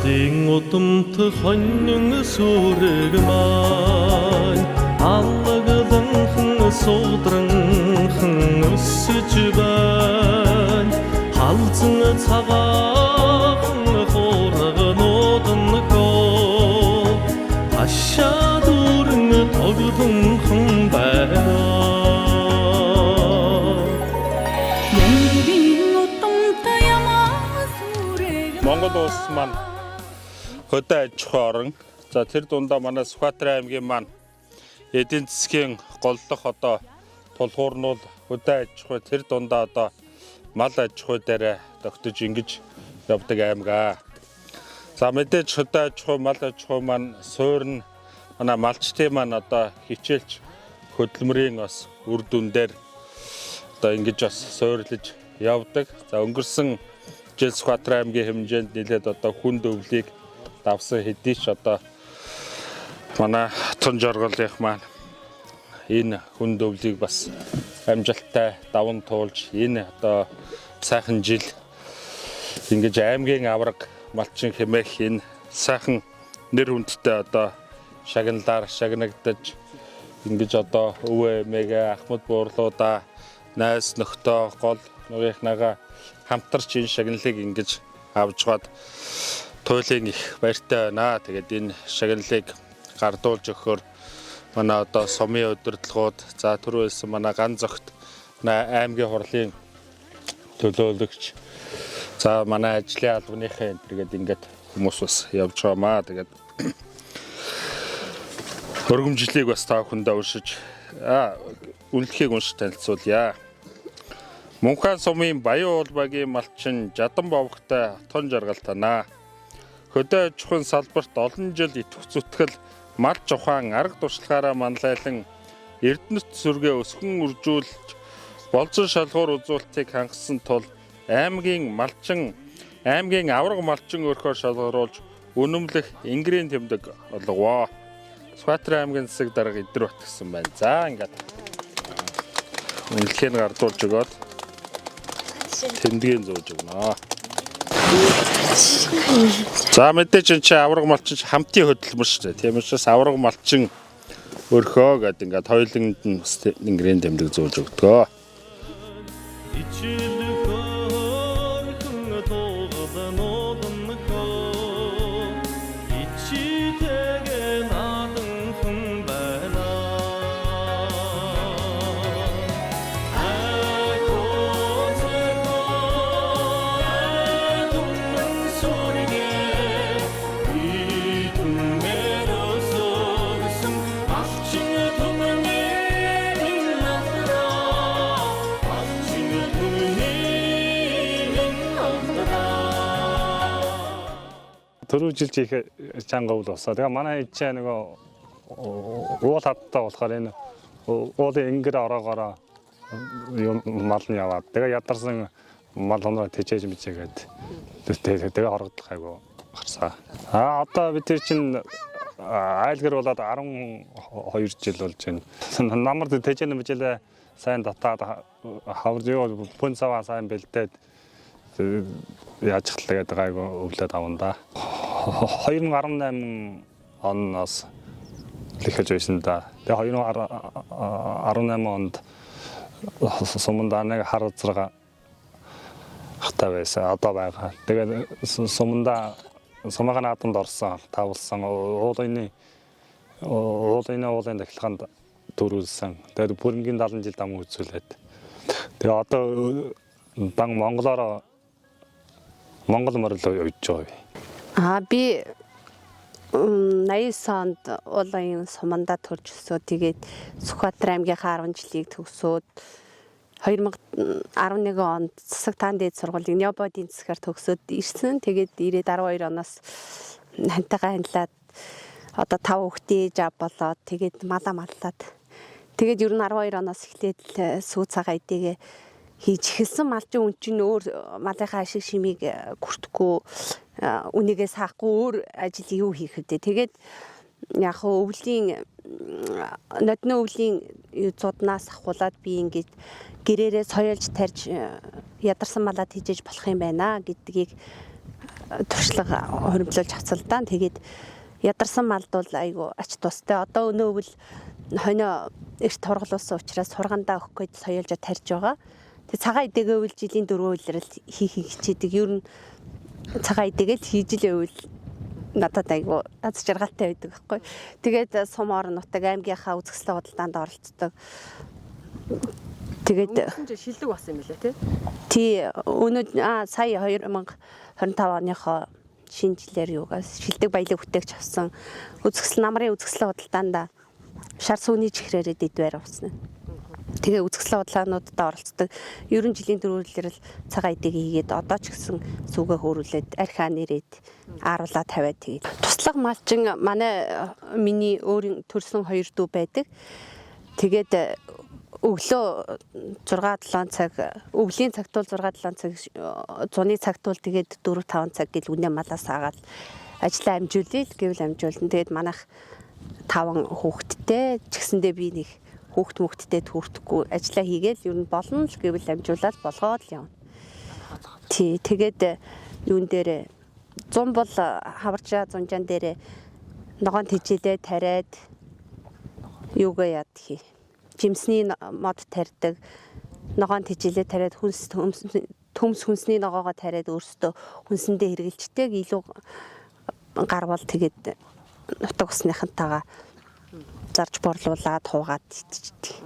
Ардын удамт хонин сүрэг маань аллагланхан суудранхан өсөж байна халзан цагаахан хуурганууд нгөө хашаа дүрэн тогтонхон байна Монгол улс маань хөдөө аж ахуй орон. За тэр дундаа манай Сүхбаатар аймгийн маань эдийн засгийн голлох одоо тулгуурнууд хөдөө аж ахуй тэр дундаа одоо мал аж ахуй дээр тогтож ингэж явдаг аймгаа. За мэдээж хөдөө аж ахуй мал аж ахуй маань суурн манай малчтын маань одоо хичээлж хөдөлмөрийн бас үр дүн дээр одоо ингэж бас суйрлаж явдаг. За өнгөрсөн жил Сүхбаатар аймгийн хэмжээнд нэлээд одоо хүнд өвлийг давсан хэдий ч одоо манай тун жорголынх маань энэ хүнд өвлийг бас амжилттай даван туулж энэ одоо сайхан жил ингэж аймгийн авраг малчин хэмээх энэ сайхан нэр хүндтэй одоо шагналаар шагнагдаж ингэж одоо өвөө эмээгээ ахмад буурлуудаа найз нөхдөө гол нурийнхнагаа хамтарч энэ шагналыг ингэж авч гад туйлын их баяртай байна. Тэгээд энэ шагналыг гардуулж өгөхөөр манай одоо сумын удирдлагууд за түрүүсэн манай ган зогт аймгийн хурлын төлөөлөгч за манай ажлын албаныхаа энэ тэгээд ингээд хүмүүс бас явж байгаамаа. Тэгээд өргөмжлөлийг бас та бүхэндээ уншиж үнэлэхийг уншиж танилцуулъя. Мөнхөн сумын Баян улбагийн малчин Жадан бовгтой тун жаргал танаа. Хөдөө аж ахуйн салбарт олон жил идэвх зүтгэл мал жухаан арга туршлагаараа манлайлан Эрдэнэт сүргээ өсгөн үржүүлж болзон шалгуур үзүүлэлтийг хангасан тул аймгийн малчин аймгийн авраг малчин өрхөөр шалгаруулж үнэмлэх ингэрийн тэмдэг олгоо. Сүхбаатар аймгийн засаг дарга эдэр бат гэсэн байна. За ингээд үнэлэхийг гардуулж өгөөд тэмдгийн зөөж өгнө. За мэдээж энэ чи авраг малчин хамтын хөдөлмөр шүү дээ. Тийм учраас авраг малчин өрхөө гэдэг ингээд хоёуланд нь ингэрийн тэмдэг зөөж өгдгөө. Төрөө жилж их чанга уул болсон. Тэгээ манай ичээ нөгөө уул хаттай болохоор энэ уулын ингэр ороогоороо мал нь яваад. Тэгээ ядарсан мал хоноо тэжээж мичээгээд тэгээ хорогдох айгу гарсаа. Одоо бид тэр чинь айлгэр болоод 12 жил болж байна. Намар тэжээн мичээлээ сайн татаад хавар юу пүн цаваа сайн бэлдээд яаж хатлагаад байгаа айгу өвлөд авна да. 2018 оноос эхэлж байсан да. Тэгээ 2018 онд суманда нэг хар зэрэг хата байсан одоо байгаа. Тэгээ сумагаа наадамд орсон тавлсан уулын дахилгаанд төрүүлсэн. Тэгээ бүрэнгийн 70 жил дам үзүүлээд. Тэгээ одоо дан Монгол морил явж байгаа. Би 89 онд уулын суманда төрж өсөө. Тэгээд Сүхбаатар аймгийнхаа 10 жилийг төгсөөд 2011 онд засаг таан дээд сургуулийн неободийн засгаар төгсөөд ирсэн. Тэгээд 92 оноос хантайгаа хандлаад одоо 5 хүүхдээ ээж болоод тэгээд малаа маллаад тэгээд ер нь 12 оноос эхлээд сүү цагаа эдээгээ хийж эхэлсэн. Малчин үн чинь өөр малынхаа ашиг шимийг гүртэхгүй үнийгээ саахгүй өөр ажил юу хийх вэ? Тэгээд яг өвлийн нодны өвлийн зуднаас ахуулаад би ингэж гэрээрээ соёолж тарьж ядарсан малаад хийж болох юм байна гэдгийг туршлага хуримжуулж авсан л да. Тэгээд ядарсан малд бол айгу ач тустай. Одоо өнөө өвөл хоньо эрт тургалуулсан учраас сургандаа өгөх гээд соёолж тарьж байгаа. Тэгээд цагаан идэгээ өвөл жилийн 4 үйлрэл хийхийг хичээдэг. Ер нь цагаан идэгээл хийж л өвөл надад айгу аз жаргалтай байдаг байхгүй. Тэгээд сум орон нутаг аймгийнхаа үзэсгэлэн худалдаанд оролцдог. Тэгээд шилдэг болсон юм лээ тий. Тий өнөө сая 2025 оныхоо шинэ жилээр юугаас шилдэг баялаг бүтээгч авсан намрын үзэсгэлэн худалдаанд шар сүүний чихрээрээ дэдвэр авсан. Тэгээ үзэсгэлэн худалдаануудад оролцдог. Ерөн жилийн 4 үйлрэл цагаан идэгийг хийгээд одоо ч гэсэн сүгэ хөөрүүлээд архиа нэрээд ааруулаа тавиад тэгээд туслах малчин миний өөрийн төрсөн 2 дүү байдаг. Тэгээд өглөө 6-7 цаг өвлийн цагт бол 6-7 цаг зуны цагт бол тэгээд 4-5 цаг гэл үнэ малаас аагаад ажлаа амжуулъя гэвэл амжуулна. Тэгээд манайх 5 хүүхэдтэй ч гэсэндээ би нэг хүүхдтэй төртөхгүй ажлаа хийгээл ер нь болно л гэвэл амжуулаад болгоод л явна. Тий тэгээд юун дээр 100 бол хаваржаа зунжаан дээр ногоон тэжээлээ тариад юугаа яад хий. Жимсний мод тарьдаг, ногоон тэжээлээ тариад төмс хүнсний ногоогоо тариад өөрсдөө хүнсэндээ хэргэлждэг илүү гарвал тэгээд нутаг усныхантайгаа зарж борлуулаад хуугаад идчихдэг.